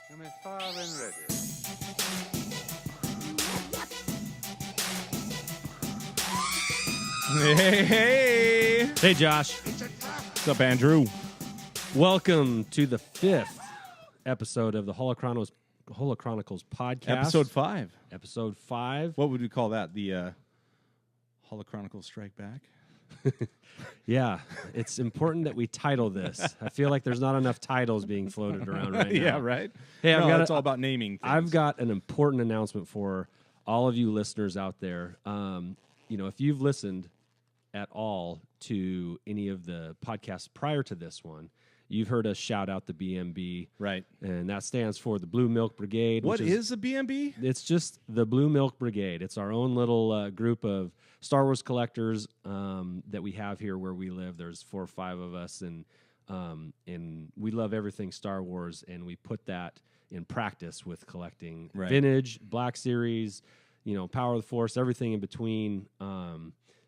You may fire when ready. Hey. Hey, Josh. What's up, Andrew? Welcome to the 5th episode of the Holochronicles Podcast. Episode 5. Episode 5. What would we call that? The Holochronicles Strike Back? Yeah, it's important that we title this. I feel like there's not enough titles being floated around right now. Yeah, right? Hey, it's all about naming things. I've got an important announcement for all of you listeners out there. If you've listened at all to any of the podcasts prior to this one, you've heard us shout out the BMB. Right. And that stands for the Blue Milk Brigade. What is the BMB? It's just the Blue Milk Brigade. It's our own little group of Star Wars collectors that we have here where we live. There's 4 or 5 of us, and we love everything Star Wars, and we put that in practice with collecting vintage, Black Series, Power of the Force, everything in between,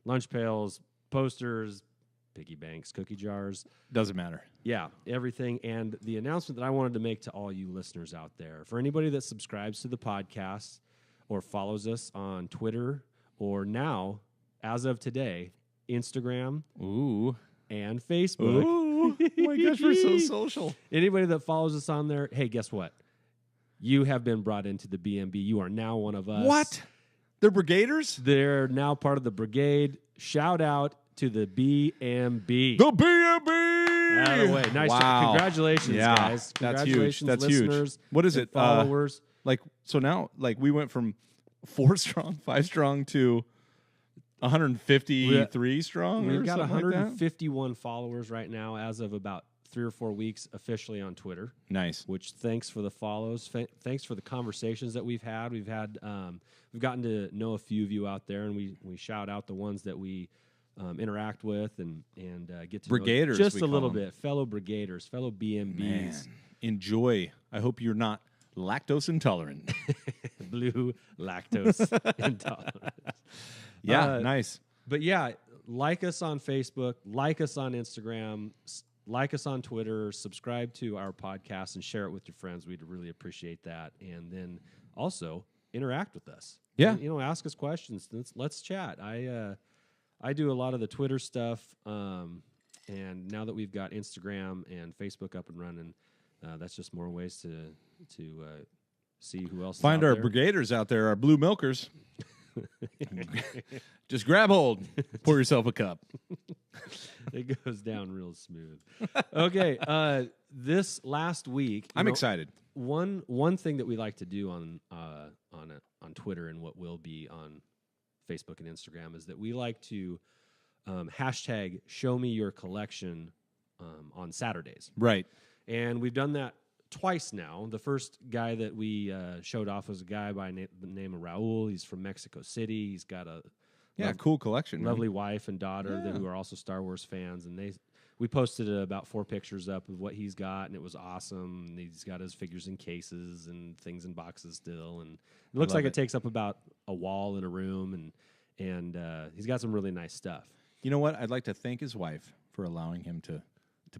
lunch pails, posters, piggy banks, cookie jars. Doesn't matter. Yeah, everything. And the announcement that I wanted to make to all you listeners out there, for anybody that subscribes to the podcast or follows us on Twitter or now, as of today, Instagram and Facebook. Ooh. Oh my gosh, we're so social. Anybody that follows us on there, hey, guess what? You have been brought into the BMB. You are now one of us. What? They're brigaders? They're now part of the brigade. Shout out to the BMB. The BMB! Out of the way. Nice job. Congratulations, guys. Congratulations, That's listeners. Huge. What is it? Followers. So now, we went from 4 strong, 5 strong to 153 strong. We've or got something 151 followers right now as of about 3 or 4 weeks officially on Twitter. Nice. Which thanks for the follows. Thanks for the conversations that we've had. We've gotten to know a few of you out there, and we shout out the ones that we interact with and get to Brigaders, know just we a call little them. bit. Fellow brigaders, fellow BMBs. Man, enjoy. I hope you're not lactose intolerant. Blue lactose intolerant. Yeah, nice. But yeah, like us on Facebook, like us on Instagram, like us on Twitter, subscribe to our podcast, and share it with your friends. We'd really appreciate that. And then also interact with us. Yeah. Ask us questions. Let's chat. I do a lot of the Twitter stuff, and now that we've got Instagram and Facebook up and running, that's just more ways to see who else. Find is out our there. brigaders out there, our blue milkers. Just grab hold, pour yourself a cup. It goes down real smooth. Okay, this last week, I'm excited. One thing that we like to do on Twitter and what will be on Facebook and Instagram is that we like to hashtag Show Me Your Collection on Saturdays. Right. And we've done that twice now. The first guy that we showed off was a guy by the name of Raul. He's from Mexico City. He's got a Cool collection. lovely wife and daughter who are also Star Wars fans. And we posted about 4 pictures up of what he's got, and it was awesome. And he's got his figures in cases and things in boxes still. And it looks like it takes up about a wall in a room, and he's got some really nice stuff. You know what? I'd like to thank his wife for allowing him to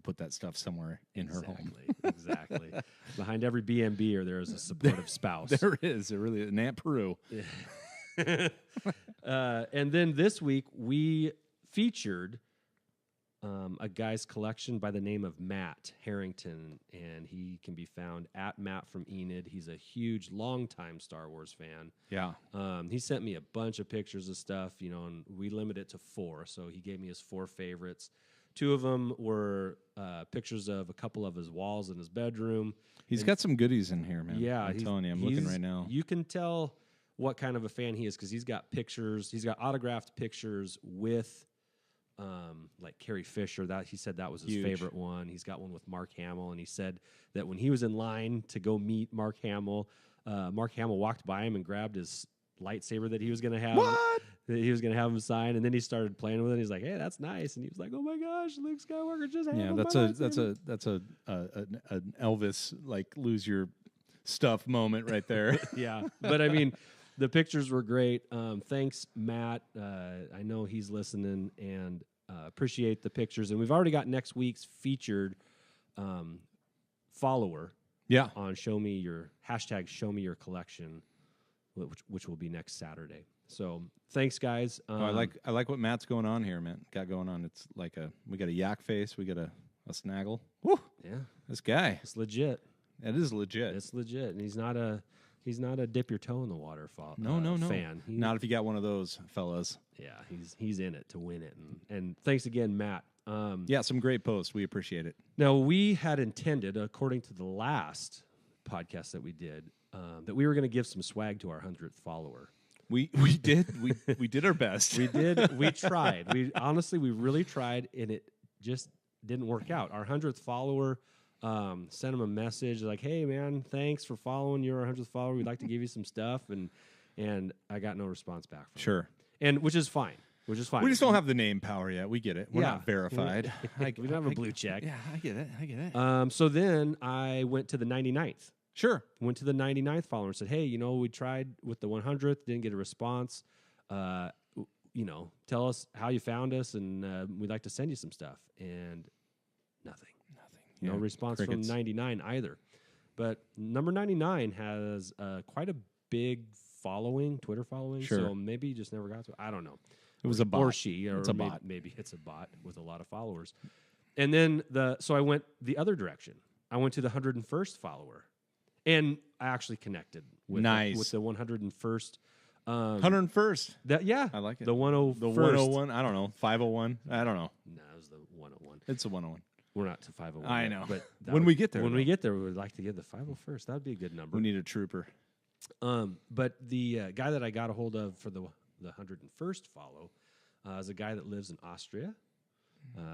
put that stuff somewhere in her home. Exactly. Behind every BMBer, there is a supportive spouse. There is. There really is. An Aunt Peru. And then this week, we featured a guy's collection by the name of Matt Harrington, and he can be found at Matt from Enid. He's a huge, longtime Star Wars fan. Yeah. He sent me a bunch of pictures of stuff, and we limit it to 4, so he gave me his 4 favorites. 2 of them were pictures of a couple of his walls in his bedroom. He's got some goodies in here, man. Yeah. I'm telling you, I'm looking right now. You can tell what kind of a fan he is because he's got pictures. He's got autographed pictures with like Carrie Fisher. That he said that was his favorite one. He's got one with Mark Hamill, and he said that when he was in line to go meet Mark Hamill walked by him and grabbed his lightsaber that he was going to have. What? That he was going to have him sign, and then he started playing with it. He's like, "Hey, that's nice," and he was like, "Oh my gosh, Luke Skywalker just had that's an Elvis lose your stuff moment right there. Yeah, but I mean, the pictures were great. Thanks, Matt. I know he's listening, and appreciate the pictures. And we've already got next week's featured follower Yeah. on #Show Me Your Collection, which will be next Saturday. So thanks, guys. I like what Matt's got going on. It's like we got a yak face, we got a snaggle. Woo! Yeah, This guy. it's legit. It is legit. It's legit, and he's not a dip your toe in the water No. fan. Not if you got one of those, fellas. Yeah, he's in it to win it. And thanks again, Matt. Yeah, some great posts. We appreciate it. Now, we had intended, according to the last podcast that we did, that we were going to give some swag to our 100th follower. We did. We did our best. We did. We tried. We really tried, and it just didn't work out. Our 100th follower sent him a message like, "Hey, man, thanks for following. You're our 100th follower. We'd like to give you some stuff." And I got no response back from him. Sure. And which is fine. We just don't have the name power yet. We get it. We're not verified. We don't have a blue check. Yeah, I get it. So then I went to the 99th. Sure. Went to the 99th follower and said, "Hey, we tried with the 100th, didn't get a response. Tell us how you found us, and we'd like to send you some stuff." And nothing. No response crickets. from 99 either. But number 99 has quite a big following, Twitter following. Sure. So maybe he just never got to it. I don't know. It was a bot. Or she, or it's a bot. Maybe it's a bot with a lot of followers. And then so I went the other direction. I went to the 101st follower. And I actually connected with the 101st. 101st. I like it. The 101st. The 101. I don't know. 501. I don't know. No, it was the 101. It's the 101. We're not to 501. I know. But when we get there, we would like to get the 501st. That would be a good number. We need a trooper. But the guy that I got a hold of for the 101st follow is a guy that lives in Austria.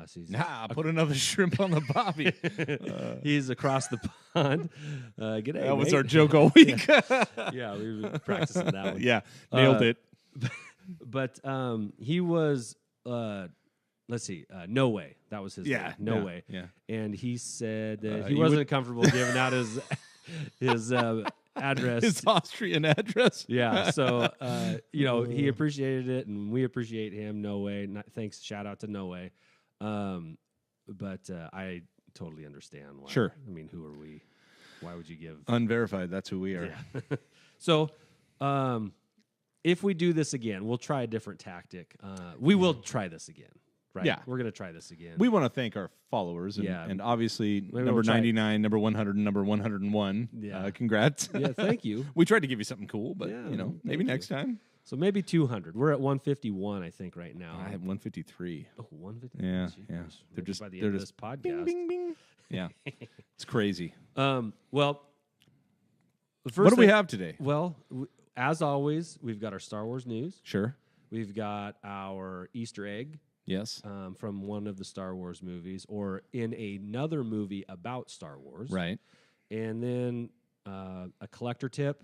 So put another shrimp on the bobby. He's across the pond. G'day, that was mate. our joke all week. Yeah, we were practicing that one. Yeah, nailed it. But he was, let's see, No Way. That was his name. No Way. Yeah. And he said that he wasn't comfortable giving out his address. His Austrian address. Yeah. So, he appreciated it, and we appreciate him. No Way. Thanks. Shout out to No Way. But I totally understand why. Sure. I mean, who are we? Why would you give unverified? That's who we are. Yeah. So, if we do this again, we'll try a different tactic. We will try this again. Right? Yeah. We're going to try this again. We want to thank our followers and obviously number 99, number 100, and number 101. Yeah. Congrats. Yeah, thank you. We tried to give you something cool, but maybe next time. So maybe 200. We're at 151, I think, right now. I have 153. Oh, 153. Yeah, Jeez. yeah. They're just by the end of this podcast. Bing, bing, bing. Yeah, it's crazy. Well, the first what do we have today? Well, as always, we've got our Star Wars news. Sure. We've got our Easter egg. Yes. From one of the Star Wars movies or in another movie about Star Wars. Right. And then a collector tip.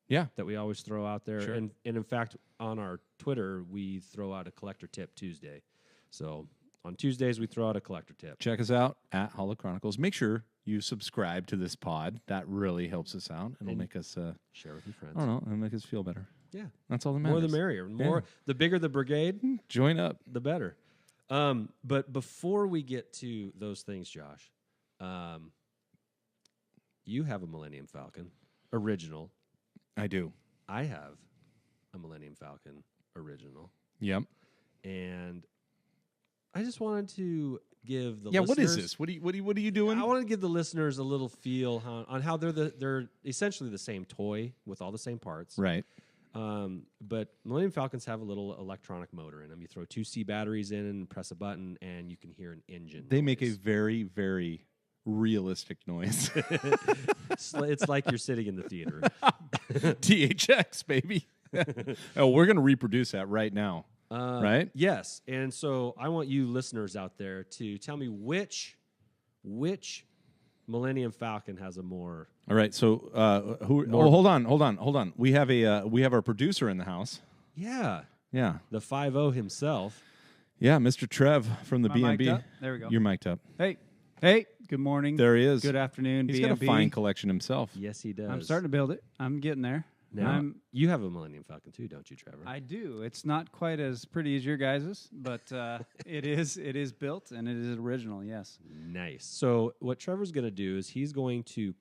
Yeah. That we always throw out there. Sure. And in fact, on our Twitter, we throw out a collector tip Tuesday. So on Tuesdays, we throw out a collector tip. Check us out at Holochronicles. Make sure you subscribe to this pod. That really helps us out. It'll make us share with your friends. I don't know. It'll make us feel better. Yeah. That's all that matters. More the merrier. The bigger the brigade, join up. The better. But before we get to those things, Josh, you have a Millennium Falcon original. I do. I have a Millennium Falcon original. Yep. And I just wanted to give the listeners... what is this? What are you doing? I want to give the listeners a little feel on how they're essentially the same toy with all the same parts. Right. But Millennium Falcons have a little electronic motor in them. You throw 2 C batteries in and press a button, and you can hear an engine. They make a very, very realistic noise. It's like you're sitting in the theater. THX, baby. Oh, we're going to reproduce that right now. Right? Yes. And so I want you listeners out there to tell me which Millennium Falcon has a more... All right. So hold on. We have our producer in the house. Yeah. Yeah. The 5-0 himself. Yeah, Mr. Trev from the BNB. There we go. You're mic'd up. Hey, good morning. There he is. Good afternoon, He's BNB. got a fine collection himself. Yes, he does. I'm starting to build it. I'm getting there. Now, you have a Millennium Falcon too, don't you, Trevor? I do. It's not quite as pretty as your guys's, but it is built and it is original. Yes. Nice. So what Trevor's going to do is he's going to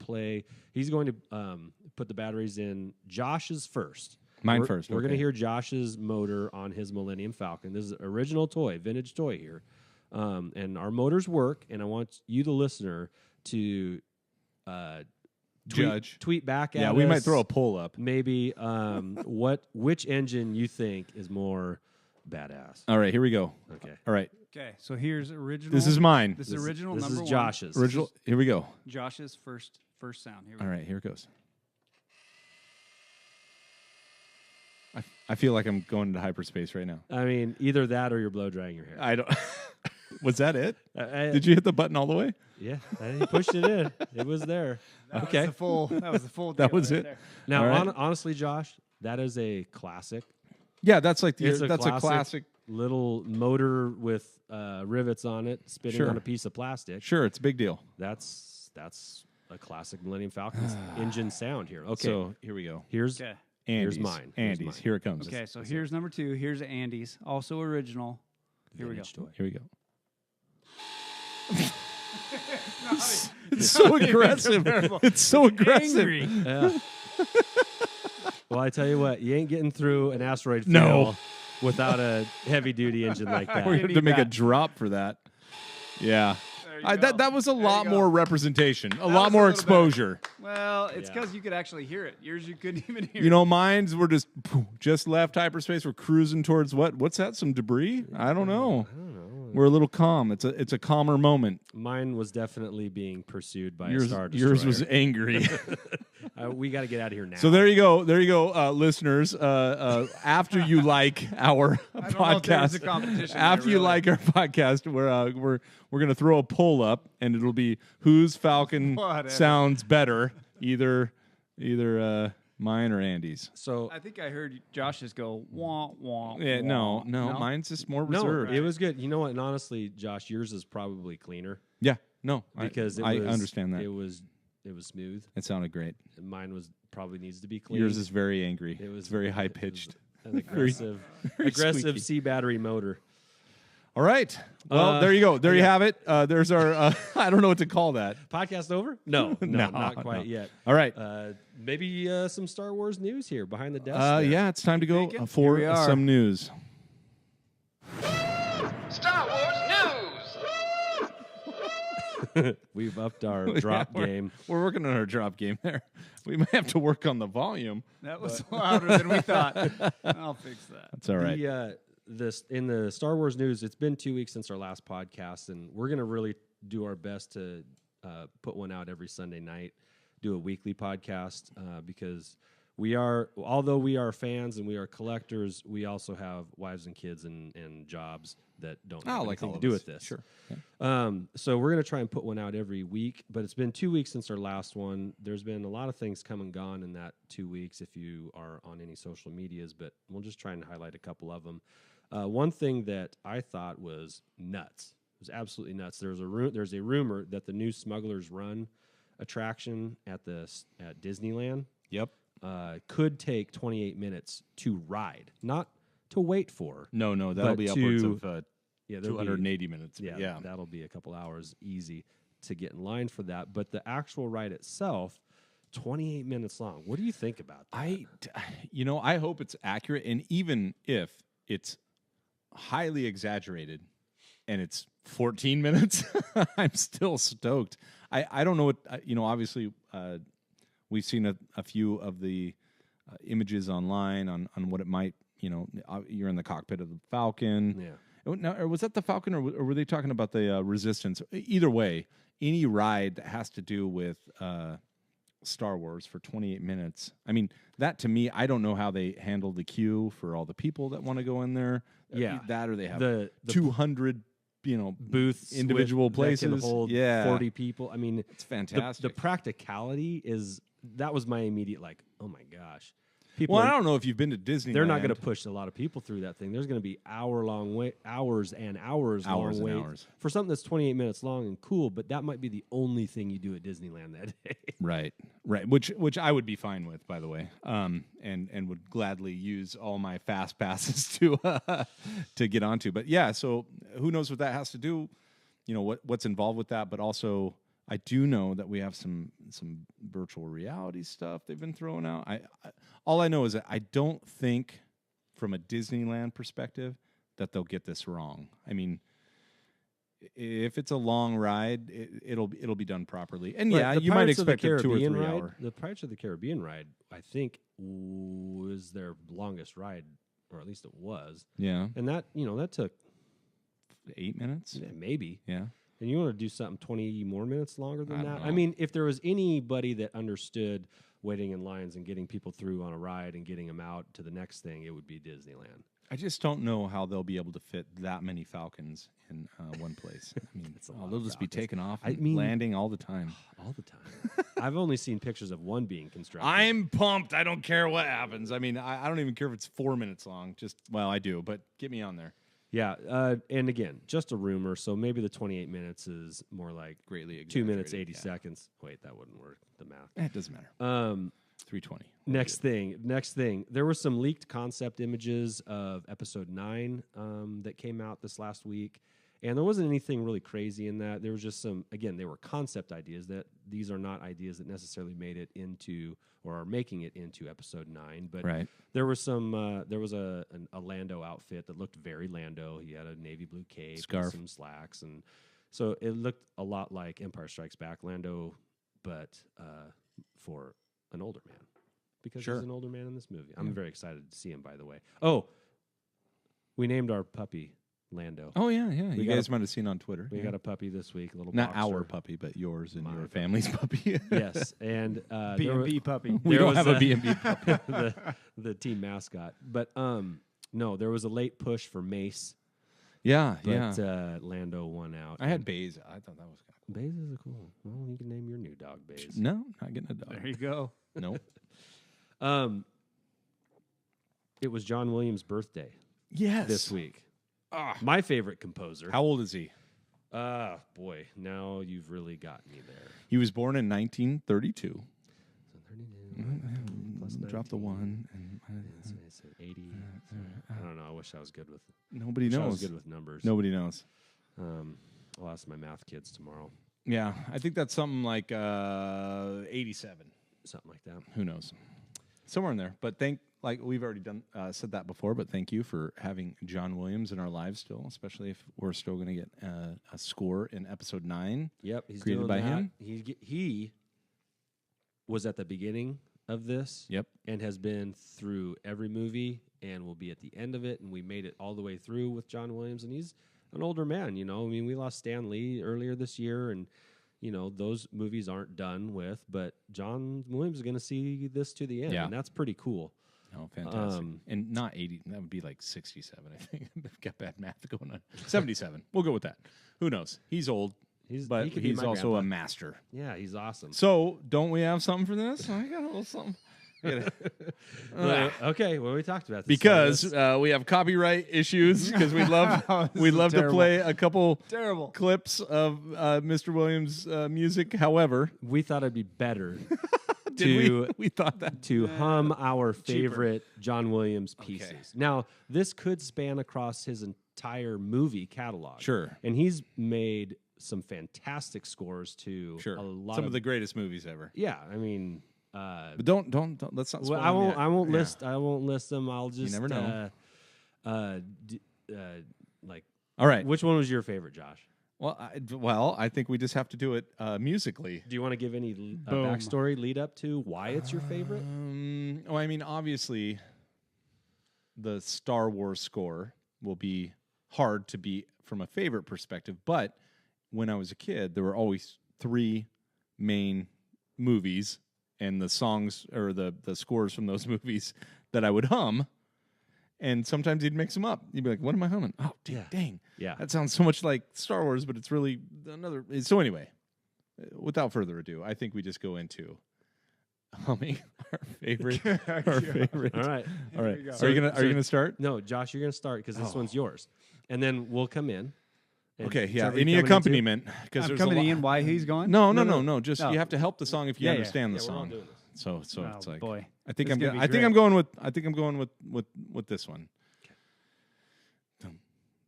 put the batteries in Josh's first. Mine first. We're going to hear Josh's motor on his Millennium Falcon. This is an original toy, vintage toy here. And our motors work, and I want you, the listener, to tweet back at us. Yeah, we might throw a poll up. Maybe which engine you think is more badass. All right, here we go. Okay. All right. Okay, so here's original. This is mine. This is original this number is one. Josh's. Original. Here we go. Josh's first sound. Here we All go. right, here it goes. I feel like I'm going into hyperspace right now. I mean, either that or you're blow drying your hair. I don't. Was that it? Did you hit the button all the way? Yeah, he pushed it in. It was there. That Okay. was the full. That deal was right it. there. Now, All right. honestly, Josh, that is a classic. Yeah, that's like It's a classic. Little motor with rivets on it, spinning Sure. on a piece of plastic. Sure, it's a big deal. That's a classic Millennium Falcon's engine sound here. Okay, So here we go. here's Okay. Andy's. mine. Andy's. Here it comes. Okay, so here's number 2. Here's Andy's, also original. Here we go. vintage toy. Here we go. It's It's so aggressive. It's so aggressive. Angry. Yeah. Well, I tell you what, you ain't getting through an asteroid field No. without a heavy duty engine like that. We have to need make a that. drop for that. Yeah. There you go. That was a There you lot go. more representation, a was lot a more little exposure. Well, it's Yeah. because you could actually hear it. Yours, you couldn't even hear. You know, mines were just left hyperspace. We're cruising towards what? What's that? Some debris? I don't know. I don't know. We're a little calm. It's a calmer moment. Mine was definitely being pursued by a Yours, Star Destroyer. yours was angry. We got to get out of here now. So there you go, listeners. After you like our I don't know if there's a podcast, competition after there, you really. like our podcast, we're gonna throw a poll up, and it'll be whose Falcon Whatever. sounds better, either mine or Andy's. So I think I heard Josh just go wah wah. Yeah, wah. no, mine's just more no, reserved. it was good. You know what? And honestly, Josh, yours is probably cleaner Yeah, no, because I understand that. It was smooth. It sounded great. And mine was probably needs to be clean. Yours is very angry. It was It's very high pitched. an aggressive, very aggressive squeaky. C battery motor. All right. Well, there you go. There you have it. There's our. I don't know what to call that. Podcast over? No, No, not quite no. yet. All right. Maybe some Star Wars news here behind the desk. Yeah, it's time to go Here for we are. some news. Star Wars news. We've upped our drop game. We're working on our drop game there. We might have to work on the volume. That was louder than we thought. I'll fix that. That's all right. In the Star Wars news, it's been 2 weeks since our last podcast, and we're going to really do our best to put one out every Sunday night, do a weekly podcast, because although we are fans and we are collectors, we also have wives and kids and jobs that don't have anything to do with this. Sure. Yeah. So we're going to try and put one out every week, but it's been 2 weeks since our last one. There's been a lot of things come and gone in that 2 weeks if you are on any social medias, but we'll just try and highlight a couple of them. One thing that I thought was nuts. It was absolutely nuts. There's a rumor that the new Smugglers Run attraction at Disneyland Yep. could take 28 minutes to ride, not to wait for. No, that'll But be upwards to- of Yeah, there'll be- 280 minutes. Yeah, Yeah. that'll be a couple hours easy to get in line for that. But the actual ride itself, 28 minutes long. What do you think about that? I hope it's accurate, and even if it's highly exaggerated and it's 14 minutes, I'm still stoked. I don't know what obviously we've seen a few of the images online on what it might, you're in the cockpit of the Falcon. Yeah. Now, or was that the Falcon, or were they talking about the Resistance? Either way, any ride that has to do with Star Wars for 28 minutes. I mean, that to me, I don't know how they handle the queue for all the people that want to go in there. Yeah. That, or they have The 200, booths, individual that can places. hold Yeah. 40 people. I mean, It's fantastic. the practicality that was my immediate oh my gosh. people. Well, I don't know if you've been to Disneyland. They're not going to push a lot of people through that thing. There's going to be hours and hours long wait for something that's 28 minutes long and cool. But that might be the only thing you do at Disneyland that day. Right. Which I would be fine with, by the way, and would gladly use all my fast passes to get onto. But yeah, so who knows what that has to do? You know what's involved with that, but also I do know that we have some virtual reality stuff they've been throwing out. All I know is that I don't think, from a Disneyland perspective, that they'll get this wrong. I mean, if it's a long ride, it'll be done properly. And yeah, you might expect a 2 or 3 hour. The Pirates of the Caribbean ride, I think, was their longest ride, or at least it was. Yeah, and that took 8 minutes, maybe. Yeah. And you want to do something 20 more minutes longer than that? Know. I mean, if there was anybody that understood waiting in lines and getting people through on a ride and getting them out to the next thing, it would be Disneyland. I just don't know how they'll be able to fit that many Falcons in one place. I mean, they'll just be taking off and landing all the time. All the time. I've only seen pictures of one being constructed. I'm pumped. I don't care what happens. I mean, I don't even care if it's 4 minutes long. I do, but get me on there. Yeah, and again, just a rumor, so maybe the 28 minutes is more like greatly 2 minutes, 80 seconds. Wait, that wouldn't work, the math. It doesn't matter. 320. Next thing. There were some leaked concept images of episode 9 that came out this last week, and there wasn't anything really crazy in that. There was just they were concept ideas. That these are not ideas that necessarily made it into or are making it into episode 9. But there was there was a Lando outfit that looked very Lando. He had a navy blue cape, scarf, and some slacks, and so it looked a lot like Empire Strikes Back Lando, but for an older man, because he's an older man in this movie. I'm very excited to see him, by the way. Oh, we named our puppy Lando. Oh, yeah. You guys might have seen on Twitter. We got a puppy this week, a little Not boxer. our puppy, but yours and your family's puppy. Yes, and B&B puppy. We don't have a B&B puppy. the team mascot. But no, there was a late push for Mace. Yeah, but Lando won out. I had Baze. I thought that was kind of cool. Baze is a cool. Well, you can name your new dog Baze. No, not getting a dog. There you go. Nope. It was John Williams' birthday. Yes. This week. My favorite composer. How old is he? Boy, now you've really got me there. He was born in 1932. So 32 plus 19. Drop the 1. And, 80. I don't know. I wish I was good with. Nobody knows. I was good with numbers. Nobody knows. I'll ask my math kids tomorrow. Yeah, I think that's something like 87. Something like that. Who knows? Somewhere in there. But we've already said that before, but thank you for having John Williams in our lives still, especially if we're still going to get a score in episode 9. Yep, he's created by him. He was at the beginning of this. Yep, and has been through every movie and will be at the end of it. And we made it all the way through with John Williams, and he's an older man. You know, I mean, we lost Stan Lee earlier this year, and those movies aren't done with. But John Williams is going to see this to the end, and that's pretty cool. Oh, fantastic. And not 80. That would be like 67, I think. I've got bad math going on. 77. We'll go with that. Who knows? He's old, but he's also grandpa. A master. Yeah, he's awesome. So, don't we have something for this? I got a little something. Okay, well, we talked about this. Because we have copyright issues, because we'd love to play a couple clips of Mr. Williams' music. However, we thought it'd be better we thought that to hum our favorite John Williams pieces. Okay. Now, this could span across his entire movie catalog. Sure. And he's made some fantastic scores to a lot of the greatest movies ever. Yeah, I mean, but don't let's not spoil them. I won't list them. I'll just you never know. All right. Which one was your favorite, Josh? Well, I think we just have to do it musically. Do you want to give any backstory lead up to why it's your favorite? I mean, obviously, the Star Wars score will be hard to beat from a favorite perspective. But when I was a kid, there were always 3 main movies, and the songs or the scores from those movies that I would hum. And sometimes he'd mix them up. You'd be like, what am I humming? Oh, dang. Yeah. That sounds so much like Star Wars, but it's really another. So anyway, without further ado, I think we just go into humming our favorite. Our favorite. All right. All right. So- Are you so- gonna start? No, Josh, you're going to start because this one's yours. And then we'll come in. And Okay. Yeah. Trevor, you Any coming in too? accompaniment? Because I'm there's coming a lot. in. Why he's going? No. Just Oh. you have to help the song if you Yeah, yeah. understand the Yeah, we're all song. doing this. So Oh, it's like boy. I think This I'm is gonna gonna, be I think I'm great. going with this one. Dum,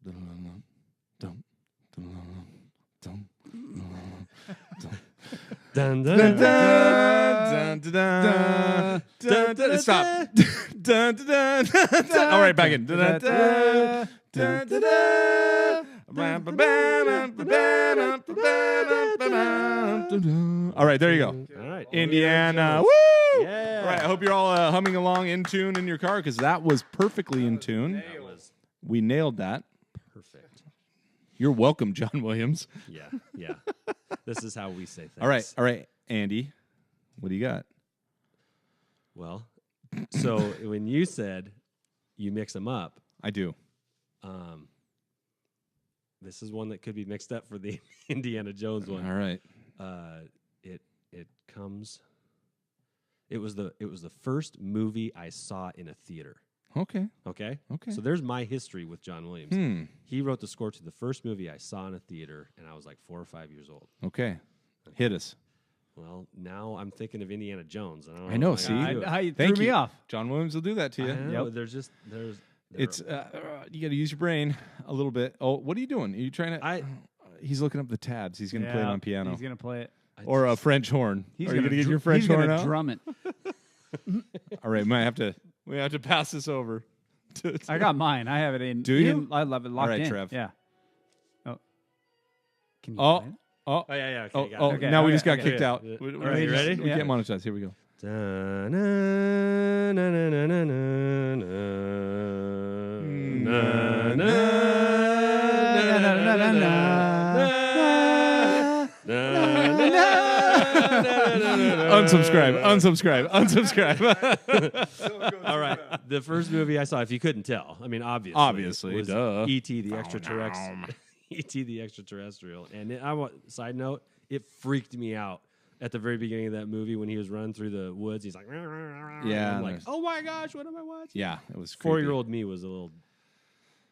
dum, dum, dum, dum, Dun, dun, dun, dun, dun, dun, dun, dun. Stop. Dun, dun, dun, dun, dun. All right, back in. Dun, dun, dun, dun, dun, dun. All right, there you go. All right. Indiana. Woo! Yeah. All right, I hope you're all humming along in tune in your car because that was perfectly in tune. That was We nailed that. perfect. You're welcome, John Williams. Yeah. This is how we say things. All right, Andy. What do you got? Well, so when you said you mix them up, I do. this is one that could be mixed up for the Indiana Jones one. All right. It comes. It was the first movie I saw in a theater. Okay. Okay. Okay. So there's my history with John Williams. Hmm. He wrote the score to the first movie I saw in a theater, and I was like 4 or 5 years old. Okay. Hit us. Well, now I'm thinking of Indiana Jones. And I know, if see? can do it. How you Thank threw me you. off. John Williams will do that to I you. know, Yep. there's It's you got to use your brain a little bit. Oh, what are you doing? Are you trying to? He's looking up the tabs. He's going to play it on piano He's gonna play it. or a French horn. He's Are you gonna going to get dr- your French he's horn gonna out? drum it. All right, we have to pass this over. I got mine. I have it in. Do you? I love it locked right, in. Trev. Yeah. Oh. Can you Oh. play it? Oh, Oh yeah. oh, Okay, got oh! it. Okay, now we okay, just got okay. kicked out. Yeah. We All right, you ready? We Yeah. can't monetize. Here we go. Unsubscribe. All right. The first movie I saw, if you couldn't tell, I mean, obviously, Obviously, was duh. E.T. the Extraterrestrial. E.T. the Extraterrestrial. And side note, it freaked me out at the very beginning of that movie when he was running through the woods. He's like, Yeah, I'm like, there's- oh my gosh, what am I watching? Yeah, it was creepy. 4-year-old me was a little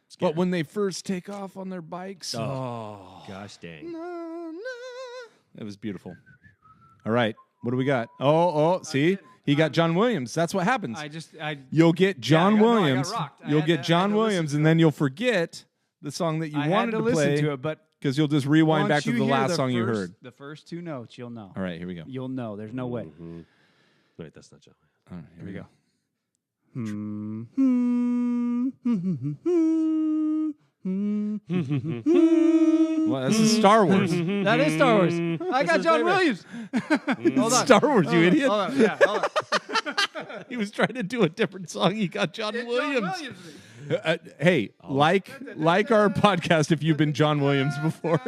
scared. But when they first take off on their bikes, Gosh dang. it was beautiful. All right, what do we got? Oh, see, he got John Williams. That's what happens. You'll get John I got Williams. rocked. I You'll had get to- John I had to listen Williams, to and then you'll forget the song that you I wanted had to to listen play to it, but because you'll just rewind back once to you the hear last song you first- heard. The first two notes, you'll know. All right, here we go. You'll know. There's no way. Mm-hmm. Wait, that's not John. All right, Here we go. Well, this is Star Wars. That is Star Wars. I got his John favorite. Williams. Hold on. Star Wars, you idiot. Hold on. Yeah, hold on. He was trying to do a different song. He got John It's Williams. John Williams. Hey, like our podcast if you've been John Williams before.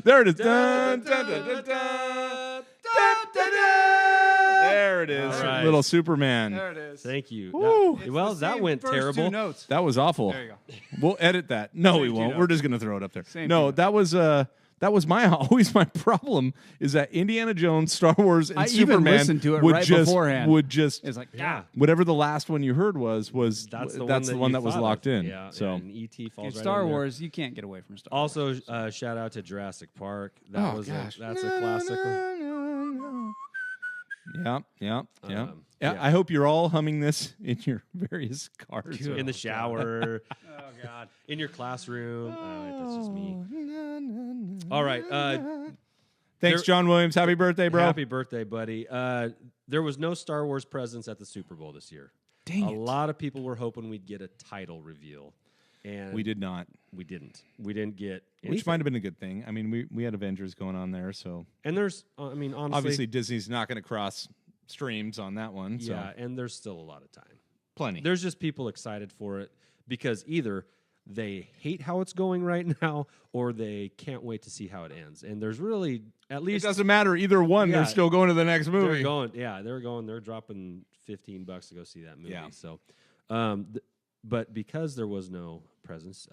There it is. Dun, dun, dun, dun, dun. There it is. All right. Little Superman. There it is. Thank you. Woo. That- well, It's the that same went first terrible. Two notes. That was awful. There you go. We'll edit that. No, we Same won't. two We're notes. just gonna throw it up there. Same No, two that was my always my problem is that Indiana Jones, Star Wars, and I even Superman listened to it would right just beforehand. would just It's like, Yeah. whatever the last one you heard was That's the one you that was thought locked of. in. Yeah, So and E.T. falls right Star in there. Wars, you can't get away from Star Wars. Also, shout out to Jurassic Park. That's a classic one. Yeah. Yeah. I hope you're all humming this in your various cars. In the shower. Oh God. In your classroom. That's just me. All right. Thanks, John Williams. Happy birthday, bro. Happy birthday, buddy. There was no Star Wars presence at the Super Bowl this year. Dang a it. lot of people were hoping we'd get a title reveal, and We did not, We didn't. We didn't get which anything. might have been a good thing. I mean, we had Avengers going on there, so And there's, honestly, obviously Disney's not going to cross streams on that one. So yeah, and there's still a lot of time. plenty. There's just people excited for it because either they hate how it's going right now or they can't wait to see how it ends. And there's really at It least doesn't matter either one. Yeah. They're still going to the next movie. they're going. They're dropping $15 to go see that movie. Yeah. So, but because there was no presence,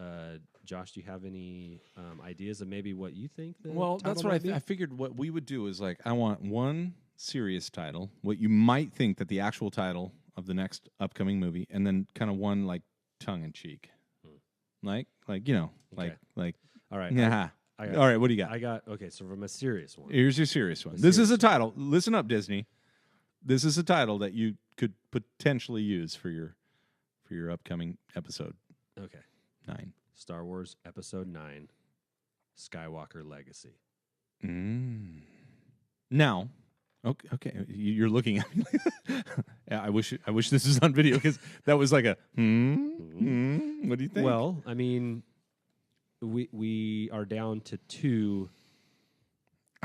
Josh, do you have any ideas of maybe what you think? The Well, title that's what might be? I figured. What we would do is like, I want one serious title, what you might think that the actual title of the next upcoming movie, and then kind of one like tongue in cheek, like you know, Okay. like All right. yeah. I got, All right, what do you got? okay, so from a serious one. Here's your serious one. A This is a serious title. Listen up, Disney. This is a title that you could potentially use for your upcoming episode Okay. 9. Star Wars Episode 9, Skywalker Legacy. Now, okay, you're looking at me. Yeah, I wish this was on video because that was like a What do you think? Well, I mean, we are down to 2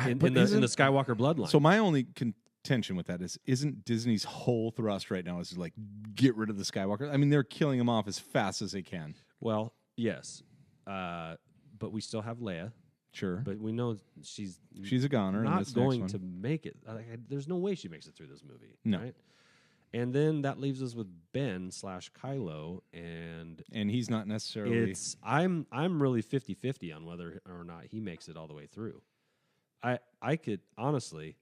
in the Skywalker bloodline. So my only contention with that isn't Disney's whole thrust right now is to like get rid of the Skywalker. I mean, they're killing them off as fast as they can. Well, yes, but we still have Leia. Sure, But we know she's a goner. in not this going next to one. make it. There's no way she makes it through this movie. No. Right? And then that leaves us with Ben/Kylo, and And he's not necessarily. I'm really 50-50 on whether or not he makes it all the way through. I could honestly,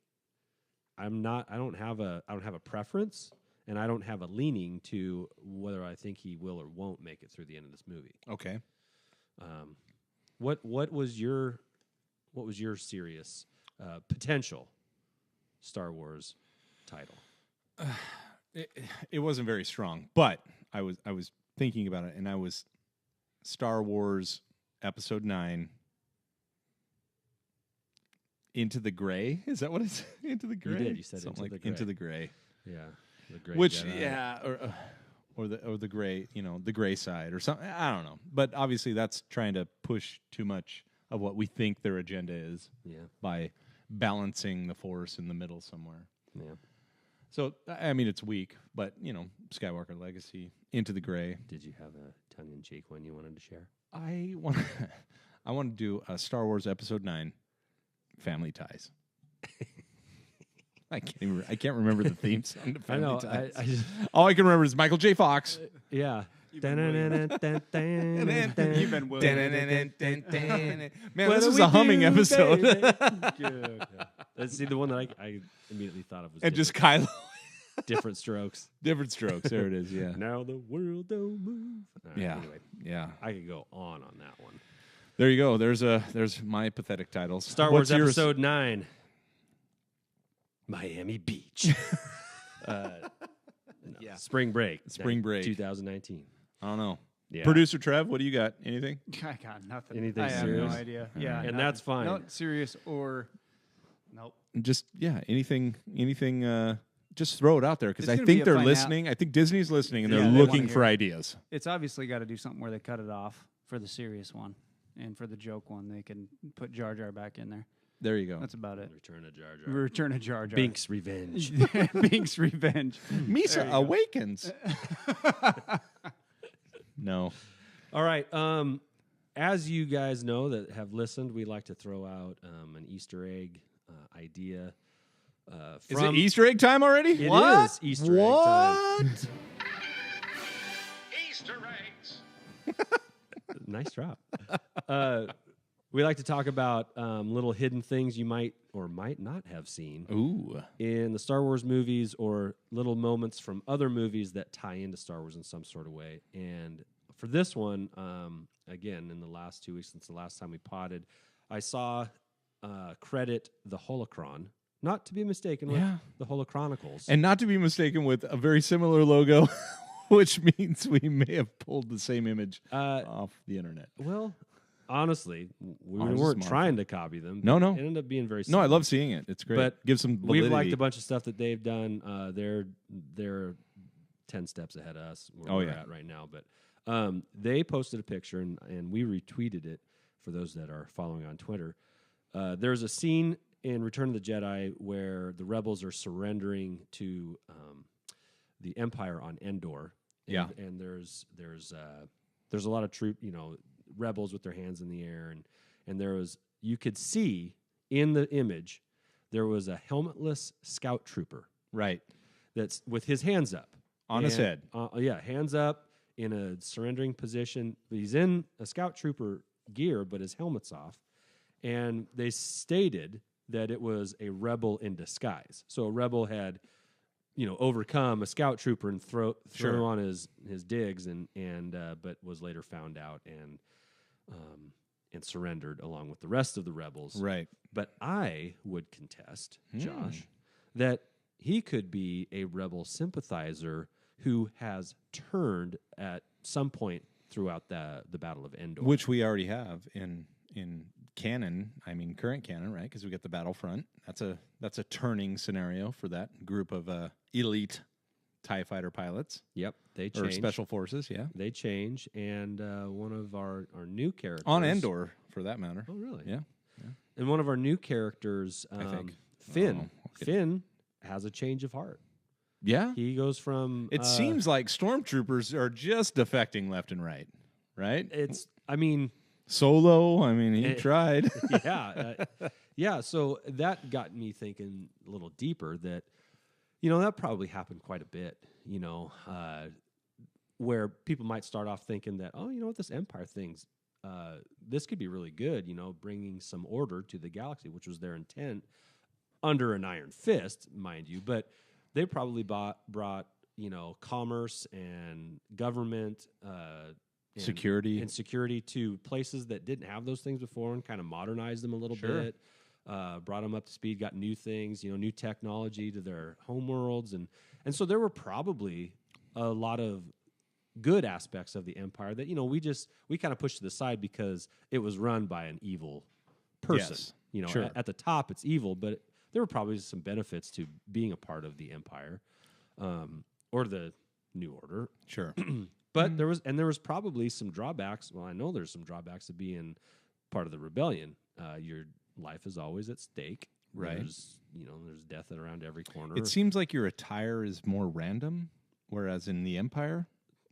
I don't have a preference, and I don't have a leaning to whether I think he will or won't make it through the end of this movie. Okay. What was your serious potential Star Wars title? It wasn't very strong, but I was thinking about it, and I was Star Wars Episode 9. Into the Gray? Is that what it's? Into the Gray? You did. You said something Into like the Gray. Into the Gray. Yeah, the great Which Jedi. yeah, or the gray, the gray side or something. I don't know, but obviously that's trying to push too much of what we think their agenda is. Yeah. By balancing the Force in the middle somewhere. Yeah. So I mean, it's weak, but Skywalker Legacy, Into the Gray. Did you have a tongue-in-cheek one you wanted to share? I want to do a Star Wars Episode 9, Family Ties. I can't remember the theme song to I Family know. Ties. I just, All I can remember is Michael J. Fox. yeah. You've been William. Man, this is a humming episode. Good. Yeah. That's the one that I immediately thought of was And just different, Kylo. different strokes. Different strokes. There it is. Yeah. Now the world don't move. All right, Yeah. Anyway, Yeah. I could go on that one. There you go. There's my pathetic titles. Star Wars Episode 9, Miami Beach. Yeah. Spring Break. Spring Break. 2019. I don't know. Yeah. Producer Trev, what do you got? Anything? I got nothing. Anything I have serious? no idea. Yeah, And nothing. that's fine. No, serious or nope. Just anything. Just throw it out there because It's I gonna be think a they're final- listening. I think Disney's listening and Yeah, they're they looking wanna for hear it. ideas. It's obviously got to do something where they cut it off for the serious one, and for the joke one, they can put Jar Jar back in there. There you go. That's about it. Return of Jar Jar. Return of Jar Jar. Bink's Revenge. Bink's Revenge. Misa awakens. No. All right. As you guys know that have listened, we like to throw out an Easter egg idea. Is it Easter egg time already? It What? is Easter egg time. Easter eggs. Nice drop. We like to talk about little hidden things you might or might not have seen Ooh. in the Star Wars movies, or little moments from other movies that tie into Star Wars in some sort of way. And for this one, again, in the last 2 weeks since the last time we potted, I saw credit the Holocron, not to be mistaken with the Holochronicles. And not to be mistaken with a very similar logo, which means we may have pulled the same image off the internet. Well, honestly, we Ours is weren't more trying to copy them. No, but no. It ended up being very No, similar. I love seeing it. It's great. But Give some validity. We've liked a bunch of stuff that they've done. They're 10 steps ahead of us where we're at right now. But they posted a picture, and we retweeted it for those that are following on Twitter. There's a scene in Return of the Jedi where the rebels are surrendering to the Empire on Endor. And there's a lot of rebels with their hands in the air, and you could see in the image there was a helmetless scout trooper, right, that's with his hands up on his head. Hands up in a surrendering position. He's in a scout trooper gear, but his helmet's off. And they stated that it was a rebel in disguise. So a rebel had, overcome a scout trooper and throw him on his digs, and but was later found out and surrendered along with the rest of the rebels. Right. But I would contest, Josh, that he could be a rebel sympathizer who has turned at some point throughout the Battle of Endor, Which we already have in canon. I mean, current canon, right? Because we get the battlefront. That's a turning scenario for that group of elite TIE fighter pilots. Yep, they Or change. special forces, yeah. They change, and one of our new characters On Endor, for that matter. Oh, really? Yeah. And one of our new characters, I think. Finn. Oh, okay. Finn has a change of heart. Yeah. He goes from. It seems like stormtroopers are just defecting left and right, right? Solo, he tried. Yeah. So that got me thinking a little deeper that, that probably happened quite a bit, where people might start off thinking that, oh, this Empire thing's, this could be really good, bringing some order to the galaxy, which was their intent under an iron fist, mind you. But they probably brought commerce and government, security to places that didn't have those things before, and kind of modernized them a little bit. Brought them up to speed, got new things, new technology to their homeworlds, and so there were probably a lot of good aspects of the Empire that we kind of pushed to the side because it was run by an evil person. Yes. At the top it's evil, but there were probably some benefits to being a part of the Empire, or the New Order. Sure. But there was probably some drawbacks. Well, I know there's some drawbacks to being part of the rebellion. Your life is always at stake. Right. There's death around every corner. It seems like your attire is more random, whereas in the Empire,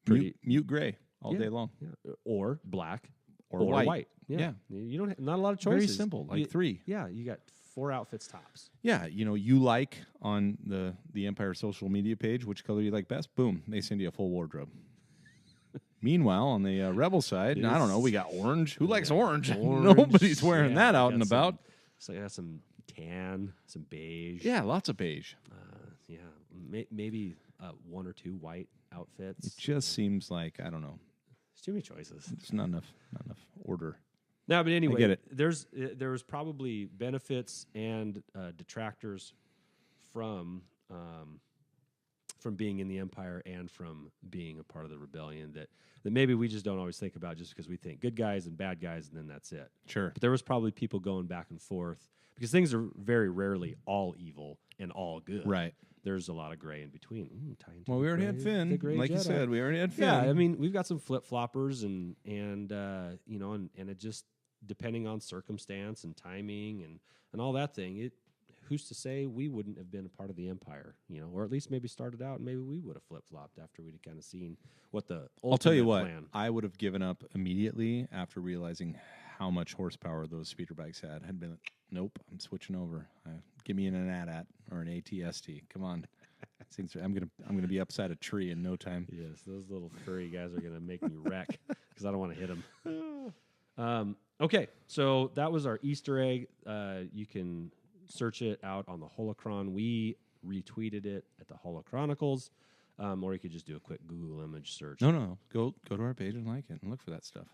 Pretty- mute gray all day long. Yeah. Or black Or white. Yeah. You don't not a lot of choices. Very simple, like 3. Yeah, you got 4 outfits tops. Yeah, you like on the Empire social media page which color you like best. Boom, they send you a full wardrobe. Meanwhile, on the rebel side, I don't know, we got orange. Who likes orange? Nobody's wearing that out and about. So yeah, some tan, some beige. Yeah, lots of beige. Maybe 1 or 2 white outfits. It just seems like, I don't know, There's too many choices. there's not enough order. No, but anyway, I get it. There was probably benefits and detractors from being in the Empire and from being a part of the rebellion that maybe we just don't always think about, just because we think good guys and bad guys and then that's it. Sure. But there was probably people going back and forth, because things are very rarely all evil and all good. Right. There's a lot of gray in between. Well, we already had Finn. Like you said, we already had Finn. Yeah, we've got some flip-floppers and it just, depending on circumstance and timing and all that thing, who's to say we wouldn't have been a part of the Empire, or at least maybe started out and maybe we would have flip-flopped after we'd kind of seen what the ultimate I'll tell you what, plan. I would have given up immediately after realizing how much horsepower those speeder bikes had. I'd been like, nope, I'm switching over. Give me an AT-AT or an ATST. Come on. I'm gonna be upside a tree in no time. Yes, those little furry guys are going to make me wreck because I don't want to hit them. Okay, so that was our Easter egg. You can search it out on the Holochron. We retweeted it at the Holochronicles, or you could just do a quick Google image search. No. Go to our page and like it and look for that stuff.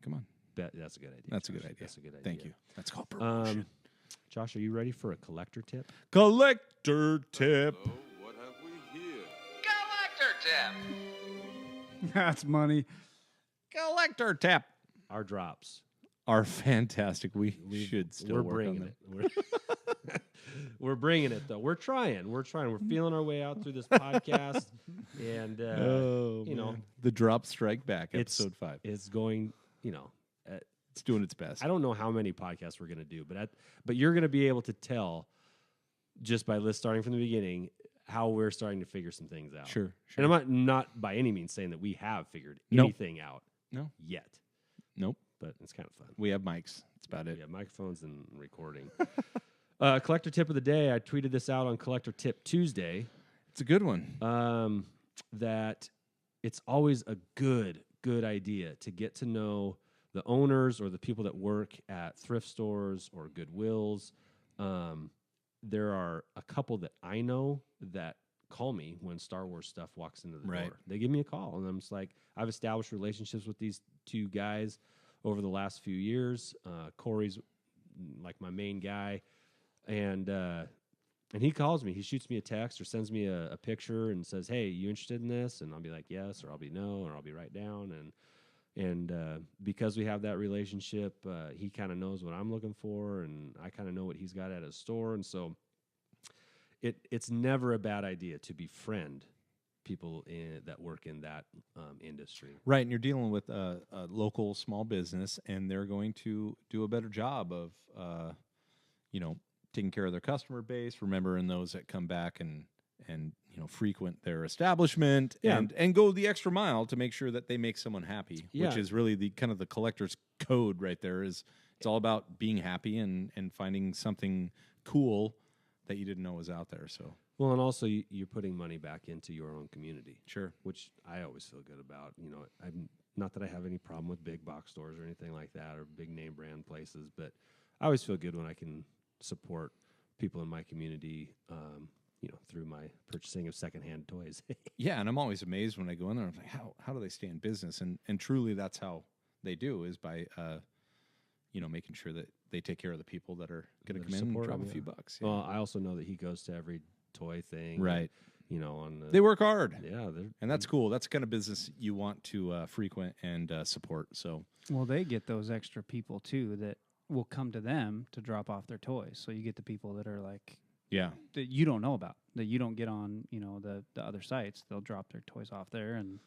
Come on. That's a good idea. That's a good idea. Thank you. That's called promotion. Josh, are you ready for a collector tip? Collector tip. So, what have we here? Collector tip! That's money. Collector tip. Our drops. Are fantastic. We should still We're work bringing on it. We're bringing it, though. We're trying. We're feeling our way out through this podcast, and the drop strike back, episode 5. It's going. It's doing its best. I don't know how many podcasts we're going to do, but you're going to be able to tell just by starting from the beginning how we're starting to figure some things out. Sure. And I'm not by any means saying that we have figured anything out. No. Yet. Nope. But it's kind of fun. We have mics. That's about it. Yeah, microphones and recording. Collector tip of the day. I tweeted this out on Collector Tip Tuesday. It's a good one. That it's always a good idea to get to know the owners or the people that work at thrift stores or Goodwills, there are a couple that I know that call me when Star Wars stuff walks into the door. They give me a call, and I'm just like, I've established relationships with these two guys over the last few years. Corey's like my main guy, and he calls me. He shoots me a text or sends me a picture and says, "Hey, you interested in this?" And I'll be like, "Yes," or I'll be no, or I'll be right down. And because we have that relationship, he kind of knows what I'm looking for, and I kind of know what he's got at his store. And so it's never a bad idea to befriend people that work in that industry. Right, and you're dealing with a local small business, and they're going to do a better job of, taking care of their customer base, remembering those that come back and frequent their establishment, and go the extra mile to make sure that they make someone happy, which is really the kind of the collector's code right there. Is it's all about being happy and finding something cool that you didn't know was out there. So well, and also you're putting money back into your own community, sure, which I always feel good about. I'm not that I have any problem with big box stores or anything like that, or big name brand places, but I always feel good when I can support people in my community, through my purchasing of secondhand toys. Yeah, and I'm always amazed when I go in there. I'm like, how do they stay in business? And truly, that's how they do, is by making sure that they take care of the people that are going to come in and drop a few bucks. Well, I also know that he goes to every toy thing, right? They work hard, and that's cool. That's the kind of business you want to frequent and support. So, well, they get those extra people too that will come to them to drop off their toys. So you get the people that are like, that you don't know about, that you don't get on, the other sites. They'll drop their toys off there, and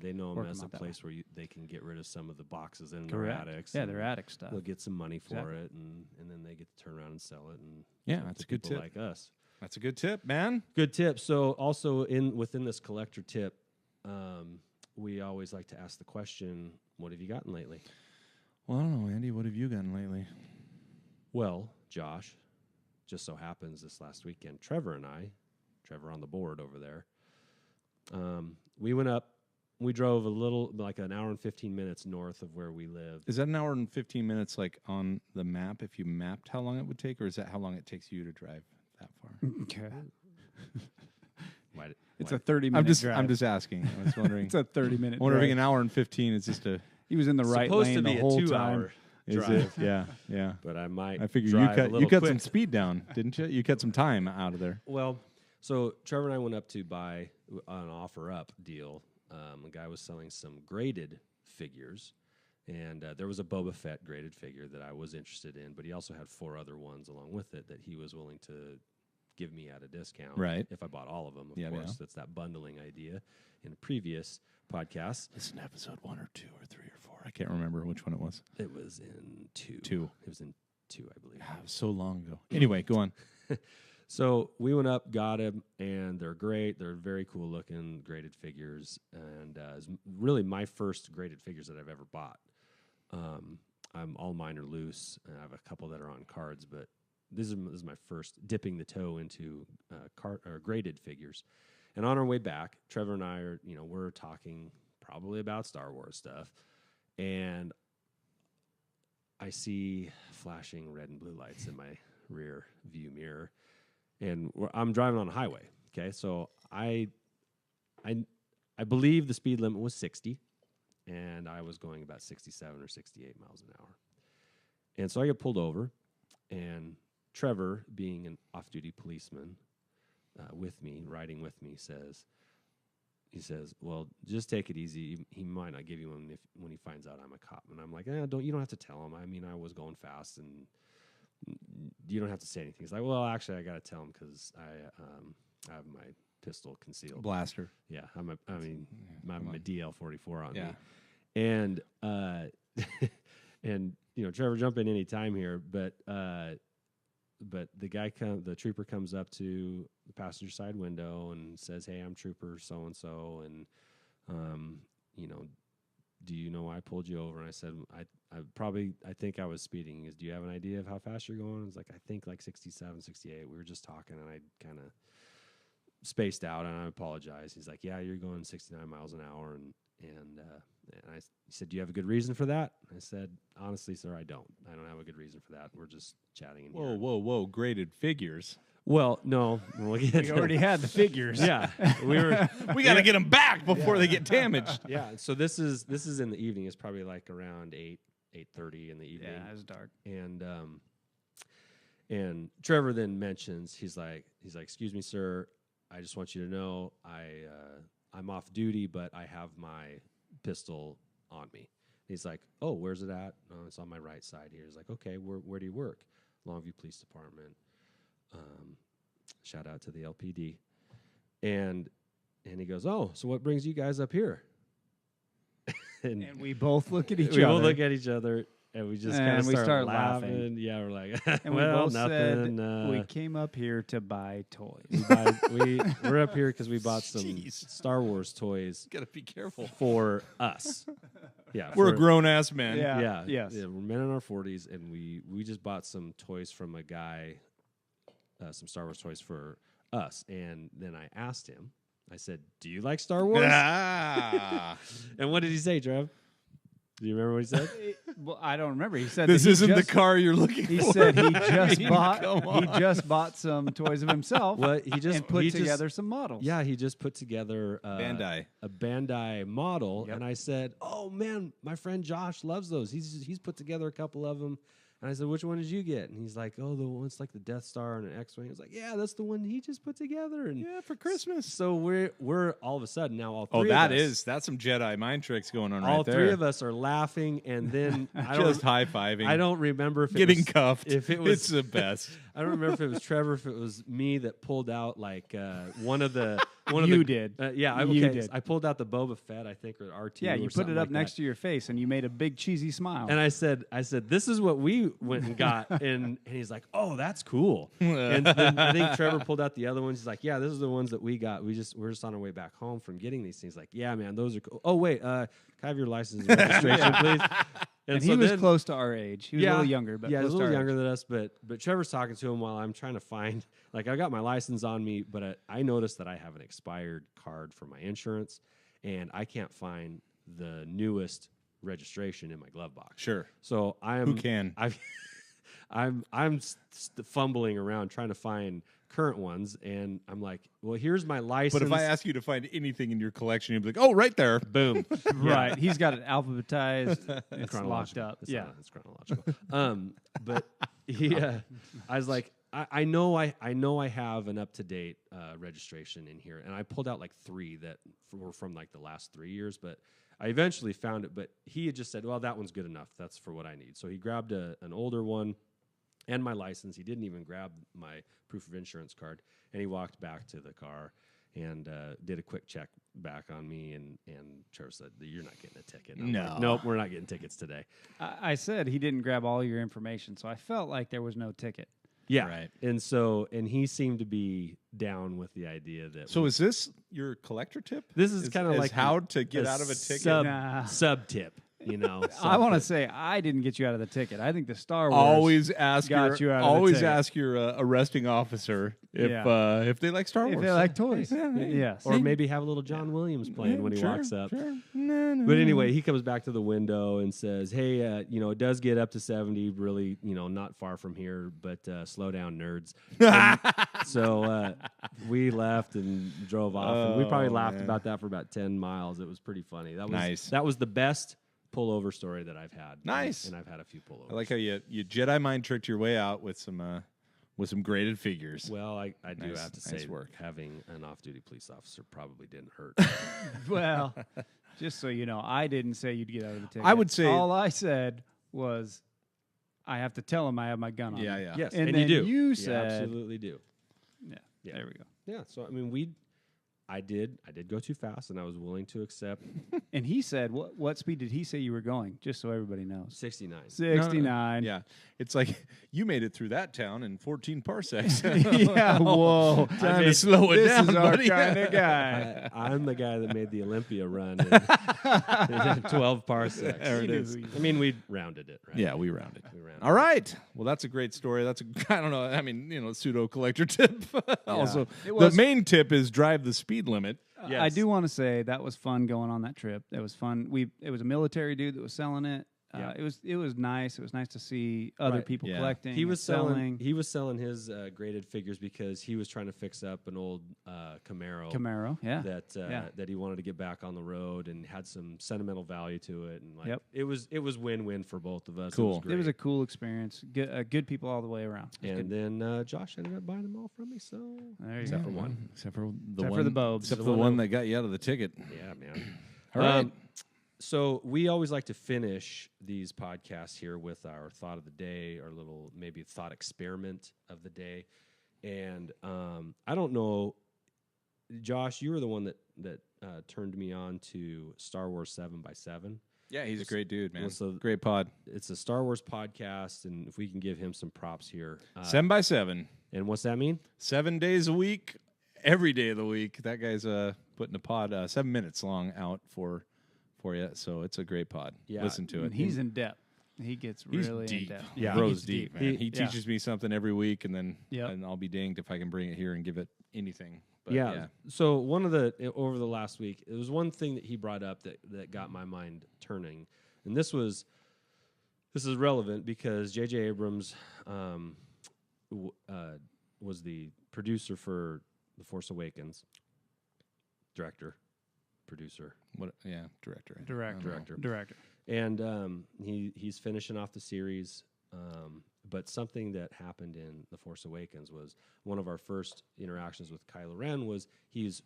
they know them as a place where they can get rid of some of the boxes in their Correct. attics. Yeah, their attic stuff. They'll get some money for it, and then they get to turn around and sell it. And that's a good tip. Like us, that's a good tip, man. Good tip. So also within this collector tip, we always like to ask the question, "What have you gotten lately?" Well, I don't know, Andy. What have you gotten lately? Well, Josh, just so happens this last weekend, Trevor on the board over there, we went up. We drove a little, like an hour and 15 minutes north of where we live. Is that an hour and 15 minutes, like on the map, if you mapped how long it would take, or is that how long it takes you to drive that far? Okay. It's a 30-minute drive. I'm just asking. I was wondering. It's a 30-minute drive. Wondering an hour and 15 is just a... He was in the right supposed lane to be the whole a 2-hour drive. Is it? Yeah. But I might. I figured you cut some speed down, didn't you? You cut some time out of there. Well, so Trevor and I went up to buy an offer-up deal. A guy was selling some graded figures, and there was a Boba Fett graded figure that I was interested in, but he also had 4 other ones along with it that he was willing to give me at a discount, right? If I bought all of them, of course. That's that bundling idea in a previous podcast. Listen to episode 1 or 2 or 3 or 4. I can't remember which one it was. It was in 2. 2. It was in 2, I believe. It was so long ago. Anyway, go on. So we went up, got him, and they're great. They're very cool looking graded figures, and it's really my first graded figures that I've ever bought. All mine are loose, and I have a couple that are on cards, but this is my first dipping the toe into graded figures. And on our way back, Trevor and I are, we're talking probably about Star Wars stuff, and I see flashing red and blue lights in my rear view mirror, and I'm driving on a highway. Okay, so I believe the speed limit was 60, and I was going about 67 or 68 miles an hour. And so I get pulled over, and Trevor, being an off-duty policeman riding with me, says, "Well, just take it easy. He might not give you one when he finds out I'm a cop." And I'm like, you don't have to tell him. I mean, I was going fast, and you don't have to say anything. He's like, "Well, actually, I got to tell him because I have my pistol concealed." Blaster. Yeah, I'm a DL-44 on me. Yeah. And and Trevor, jump in any time here, but the trooper comes up to the passenger side window and says, "Hey, I'm Trooper so and so, and do you know why I pulled you over?" And I said, I think I was speeding. He goes, "Do you have an idea of how fast you're going?" I was like, "I think like 67, 68. We were just talking, and I kind of spaced out, and I apologize. He's like, yeah, you're going 69 miles an hour. And he said, do you have a good reason for that? I said, honestly, sir, I don't have a good reason for that. We're just chatting in here. Whoa, graded figures. Well, no. We already had the figures. Yeah. We got to get them back before they get damaged. Yeah. So this is in the evening. It's probably like around 8:30 in the evening. Yeah, it was dark. And Trevor then mentions, he's like, excuse me, sir, I just want you to know I'm off duty, but I have my pistol on me. He's like, oh, where's it at? Oh, it's on my right side here. He's like, okay, where do you work? Longview Police Department. Shout out to the LPD. And he goes, oh, so what brings you guys up here? and we both look at each other. We both look at each other, and we just kind of start laughing. Yeah, we're like, and well, we both nothing. Said we came up here to buy toys. We're up here because we bought some Star Wars toys. Gotta be careful for us. Yeah, we're a grown ass man. Yeah, yes. Yeah, we're men in our 40s, and we just bought some toys from a guy, some Star Wars toys for us. And then I asked him, I said, do you like Star Wars? And what did he say, Trev? Do you remember what he said? Well, I don't remember. He said this isn't the car you're looking for. He said he just bought some toys of himself. Well, and put together some models. Yeah, he just put together a Bandai model, Yep. and I said, "Oh man, my friend Josh loves those. He's put together a couple of them." And I said, which one did you get? And he's like, oh, the one's like the Death Star and an X-Wing. I was like, yeah, that's the one he just put together. And yeah, for Christmas. So we're all of a sudden now all three of us. That's some Jedi mind tricks going on right there. All three of us are laughing, and then just high-fiving. I don't remember if getting cuffed. If it was it's the best. I don't remember if it was Trevor, if it was me that pulled out like one of the. You did. You did. I pulled out the Boba Fett, I think, or R2. Yeah, you put it up next to your face, and you made a big cheesy smile. And I said, this is what we went and got, and he's like, oh, that's cool. And then I think Trevor pulled out the other ones. He's like, yeah, this is the ones that we got. We're just on our way back home from getting these things. Like, yeah, man, those are cool. Oh wait, can I have your license and registration, please? And so he was close to our age. He was a little younger, but he was a little younger than us. But Trevor's talking to him while I'm trying to find. Like, I got my license on me, but I noticed that I have an expired card for my insurance, and I can't find the newest registration in my glove box. Sure. So Who can? I'm fumbling around trying to find current ones, and I'm like, well, here's my license. But if I ask you to find anything in your collection, you'd be like, oh, right there. Boom. Right. He's got it alphabetized. It's locked up. It's chronological. But I was like, I know I have an up-to-date registration in here, and I pulled out like 3 that were from like the last 3 years, but I eventually found it. But he had just said, well, that one's good enough. That's for what I need. So he grabbed an older one and my license. He didn't even grab my proof of insurance card, and he walked back to the car and did a quick check back on me, and Trevor said, you're not getting a ticket. No. Like, nope, we're not getting tickets today. I said he didn't grab all your information, so I felt like there was no ticket. Yeah. Right. And he seemed to be down with the idea that. So is this your collector tip? This is kind of like how to get out of a ticket? Sub tip. You know, I want to say I didn't get you out of the ticket. I think the Star Wars always ask got you out of the ticket. ask your arresting officer if they like Star Wars. If they like toys. Yes. Or maybe have a little John Williams playing when he walks up. Sure. But anyway, he comes back to the window and says, hey, it does get up to 70, really, not far from here, but slow down, nerds. So we left and drove off. And we probably laughed about that for about 10 miles. It was pretty funny. That was nice. That was the best pullover story that I've had. Nice. And I've had a few pullovers. I like how you Jedi mind tricked your way out with some graded figures. Well, I do have to say, having an off-duty police officer probably didn't hurt. Well, just so you know, I didn't say you'd get out of the ticket. I would say all I said was I have to tell him I have my gun on. Yeah. Yes, and you do. You said absolutely do. Yeah. There we go. Yeah. So I mean, I did go too fast, and I was willing to accept. And he said, what speed did he say you were going? Just so everybody knows. 69. 69. Yeah. It's like you made it through that town in 14 parsecs. Yeah, whoa. Time to slow it down, This is our buddy. kind of guy. I'm the guy that made the Olympia run in 12 parsecs. There it is. I mean, we rounded it, right? Yeah, we rounded. All right. Well, that's a great story. That's I don't know. I mean, pseudo collector tip. Also, the main tip is drive the speed limit. Yes. I do want to say that was fun going on that trip. It was fun. It was a military dude that was selling it. Yeah. It was nice. It was nice to see other people collecting. He was selling his graded figures because he was trying to fix up an old Camaro. That he wanted to get back on the road and had some sentimental value to it. And it was win-win for both of us. Cool. It was a cool experience. Good people all the way around. And then Josh ended up buying them all from me. So except for one, except for the Bobes, except for the one that got you out of the ticket. Yeah, man. All right. So we always like to finish these podcasts here with our thought of the day, or little maybe thought experiment of the day. And I don't know, Josh, you were the one that turned me on to Star Wars 7x7. Yeah, he's a great dude, man. Great pod. It's a Star Wars podcast, and if we can give him some props here. 7x7. And what's that mean? 7 days a week, every day of the week. That guy's putting a pod 7 minutes long out for you, so it's a great pod. Yeah. Listen to it. He's in depth. He gets really deep. in depth. Yeah, bro's deep, man. He teaches me something every week, and then and I'll be danged if I can bring it here and give it anything. But So over the last week, it was one thing that he brought up that got my mind turning, and this is relevant because J.J. Abrams was the producer for The Force Awakens, producer. Director. And he's finishing off the series. But something that happened in The Force Awakens was one of our first interactions with Kylo Ren was he's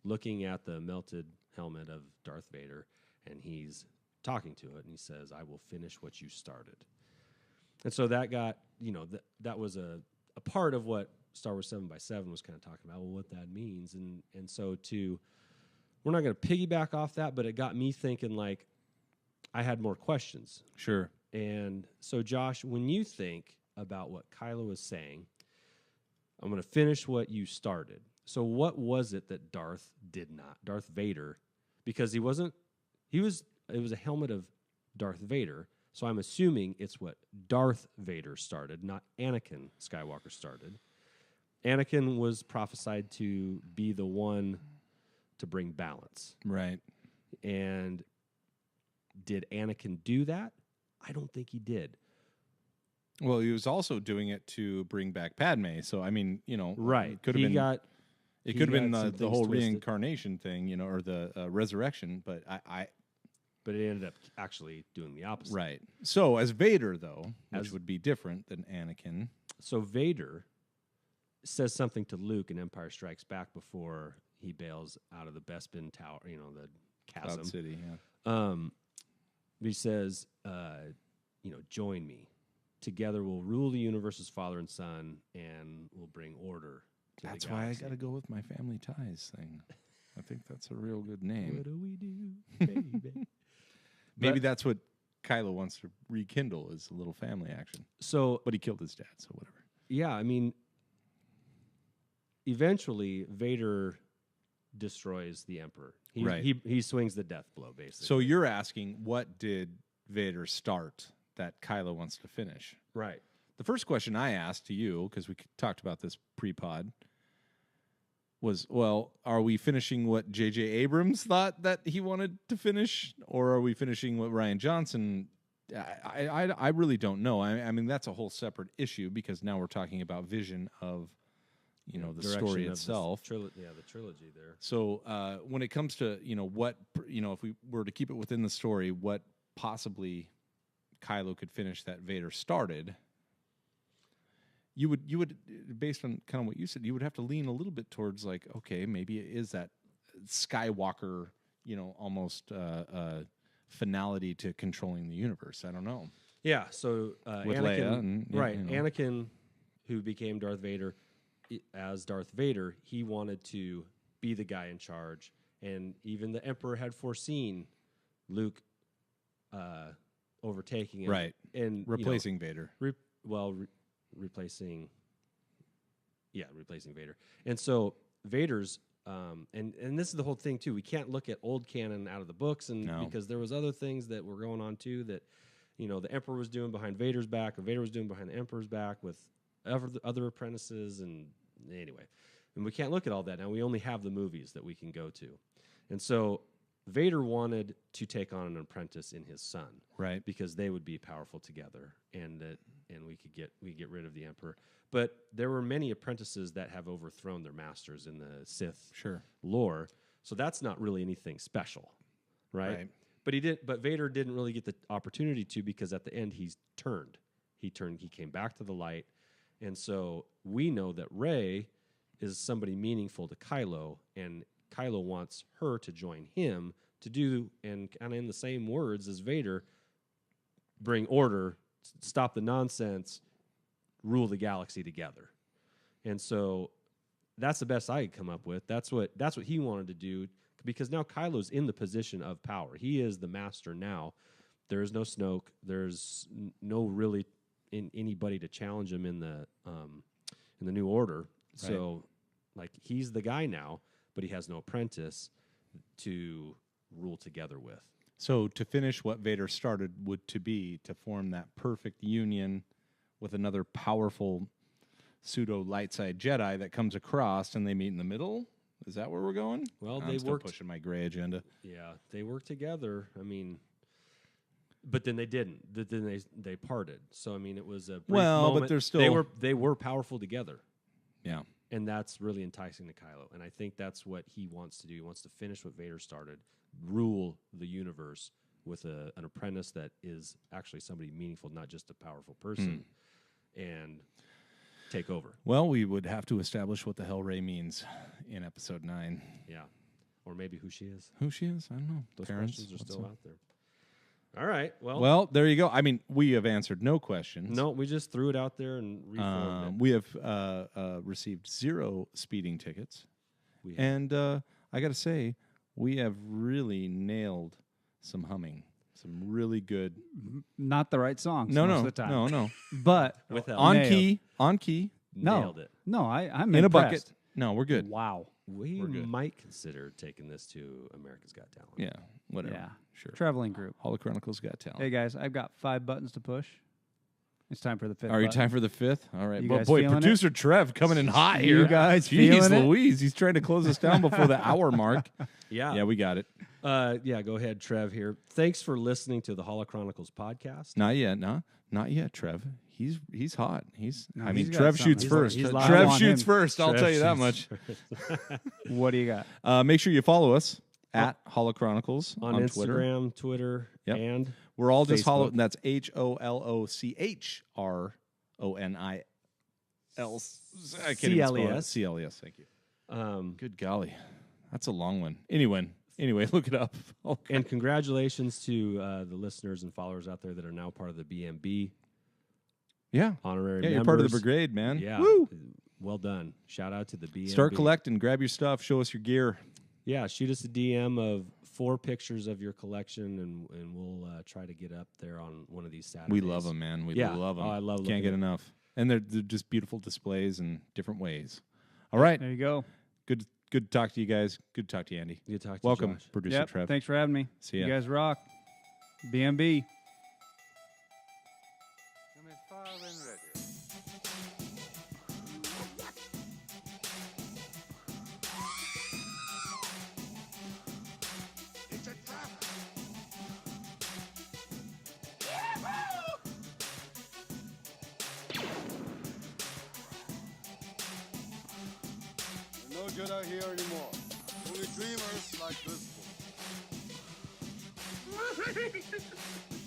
looking at the melted helmet of Darth Vader, and he's talking to it, and he says, "I will finish what you started." And so that got, that was a part of what Star Wars 7x7 was kind of talking about, what that means. And so we're not going to piggyback off that, but it got me thinking, I had more questions. Sure. And so, Josh, when you think about what Kylo is saying, I'm going to finish what you started. So what was it that Darth Vader, because it was a helmet of Darth Vader, so I'm assuming it's what Darth Vader started, not Anakin Skywalker started. Anakin was prophesied to be the one to bring balance. Right. And did Anakin do that? I don't think he did. Well, he was also doing it to bring back Padme. So, I mean, right. It could have been the whole reincarnation thing, or the resurrection. But But it ended up actually doing the opposite. Right. So, as Vader, though, which would be different than Anakin. So, Vader says something to Luke in Empire Strikes Back before he bails out of the Bespin Tower, the chasm. Cloud City, yeah. He says, join me. Together we'll rule the universe as father and son, and we'll bring order to That's the why I galaxy. got to go with my family ties thing. I think that's a real good name. What do we do, baby? Maybe that's what Kylo wants to rekindle, is a little family action. So, but he killed his dad, so whatever. Yeah, I mean, eventually Vader destroys the Emperor. He swings the death blow, basically. So you're asking, what did Vader start that Kylo wants to finish? Right. The first question I asked to you, because we talked about this pre-pod, was, well, are we finishing what J.J. Abrams thought that he wanted to finish, or are we finishing what Rian Johnson... I really don't know. I mean, that's a whole separate issue, because now we're talking about vision of, the story itself. The trilogy there. So when it comes to, what, if we were to keep it within the story, what possibly Kylo could finish that Vader started, you would, based on kind of what you said, you would have to lean a little bit towards okay, maybe it is that Skywalker, almost finality to controlling the universe. I don't know. Yeah. So with Anakin, Leia Anakin, who became Darth Vader, as Darth Vader, he wanted to be the guy in charge, and even the Emperor had foreseen Luke overtaking him, right, and replacing Vader. Replacing Vader, and so Vader's. And this is the whole thing too. We can't look at old canon out of the books, and because there was other things that were going on too that, the Emperor was doing behind Vader's back, or Vader was doing behind the Emperor's back with other apprentices. And anyway, and we can't look at all that now. We only have the movies that we can go to. And so Vader wanted to take on an apprentice in his son, right? Because they would be powerful together, and we could get rid of the Emperor. But there were many apprentices that have overthrown their masters in the Sith lore, so that's not really anything special, right? But Vader didn't really get the opportunity to, because at the end he came back to the light, and so we know that Rey is somebody meaningful to Kylo, and Kylo wants her to join him to do, and kind of in the same words as Vader, bring order, stop the nonsense, rule the galaxy together. And so that's the best I could come up with. That's what he wanted to do, because now Kylo's in the position of power. He is the master now. There is no Snoke. There's no really anybody to challenge him in the New Order. Right. So like he's the guy now, but he has no apprentice to rule together with. So to finish what Vader started would to form that perfect union with another powerful pseudo light side Jedi that comes across and they meet in the middle. Is that where we're going? Well, I'm still pushing my gray agenda. Yeah, they worked together. I mean, but then they didn't. Then they parted. So I mean, it was a brief moment. But they're still they were powerful together. Yeah. And that's really enticing to Kylo. And I think that's what he wants to do. He wants to finish what Vader started, rule the universe with an apprentice that is actually somebody meaningful, not just a powerful person, and take over. Well, we would have to establish what the hell Rey means in Episode 9. Yeah. Or maybe who she is. Who she is? I don't know. Those Parents, questions are still out there. All right. Well, there you go. I mean, we have answered no questions. No, we just threw it out there and reformed it. We have received 0 speeding tickets. And I got to say, we have really nailed some humming. Some really good. Not the right songs No. most of the time. No. But on key. Nailed it. No, I'm in impressed. a bucket. No, we're good. Wow. We might consider taking this to America's Got Talent. Yeah, whatever. Yeah. Sure. Traveling group. Holochronicles Got Talent. Hey, guys, I've got 5 buttons to push. It's time for the 5th Are you button. time for the 5th? All right. You Well, guys boy, feeling producer it? Trev coming in hot here. You guys Jeez feeling it? Louise. He's trying to close us down before the hour mark. Yeah. Yeah, we got it. Yeah, go ahead, Trev here. Thanks for listening to the Holochronicles podcast. Not yet. No, not yet, Trev. He's hot. No, he's got Trev something. shoots He's first. like- he's live Trev on shoots him. first. I'll Trev tell you that shoots much. What do you got? Make sure you follow us at Holochronicles on Instagram, Twitter, Yep. and We're all just Facebook. That's HOLOCHRONIL. I can't even spell it. CLES. CLES. Thank you. Good golly, that's a long one. Anyway, look it up. Okay. And congratulations to the listeners and followers out there that are now part of the BMB Yeah, honorary yeah, members. you're part of the brigade, man. Yeah. Woo! Well done. Shout out to the BMB. Start collecting. Grab your stuff. Show us your gear. Yeah, shoot us a DM of 4 pictures of your collection, and we'll try to get up there on one of these Saturdays. We love them, man. We love them. Oh, I love Can't get enough. And they're just beautiful displays in different ways. All right. There you go. Good to talk to you guys. Good to talk to you, Andy. Good to talk to Welcome, you, Josh. producer Yep. Trev. Thanks for having me. See ya. You guys rock. BMB. Far when ready. It's a trap. No Jedi here anymore. Only dreamers like this one.